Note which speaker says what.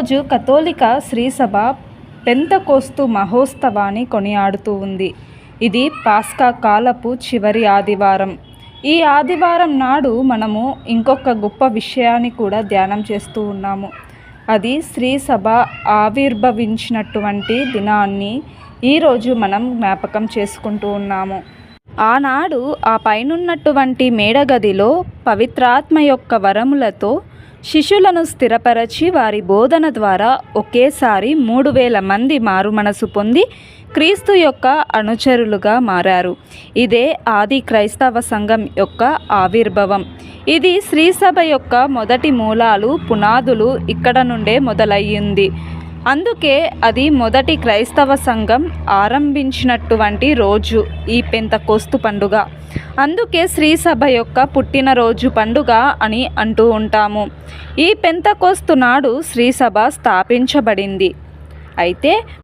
Speaker 1: ఈరోజు కథోలిక శ్రీసభ పెంతెకోస్తు మహోత్సవాన్ని కొనియాడుతూ ఉంది. ఇది పాస్కా కాలపు చివరి ఆదివారం. ఈ ఆదివారం నాడు మనము ఇంకొక గొప్ప విషయాన్ని కూడా ధ్యానం చేస్తూ ఉన్నాము. అది శ్రీసభ ఆవిర్భవించినటువంటి దినాన్ని ఈరోజు మనం జ్ఞాపకం చేసుకుంటూ ఉన్నాము. ఆనాడు ఆ పైనున్నటువంటి మేడగదిలో పవిత్రాత్మ యొక్క వరములతో శిష్యులను స్థిరపరచి వారి బోధన ద్వారా ఒకేసారి 3000 మంది మారుమనసు పొంది క్రీస్తు యొక్క అనుచరులుగా మారారు. ఇదే ఆది క్రైస్తవ సంఘం యొక్క ఆవిర్భావం. ఇది శ్రీసభ యొక్క మొదటి మూలాలు, పునాదులు ఇక్కడ నుండే మొదలయ్యింది. అందుకే అది మొదటి క్రైస్తవ సంఘం ఆరంభించినటువంటి రోజు ఈ పెంతెకోస్తు పండుగ. అందుకే శ్రీసభ యొక్క పుట్టినరోజు పండుగ అని అంటూ ఉంటాము. ఈ పెంతెకోస్తు నాడు శ్రీసభ స్థాపించబడింది. అయితే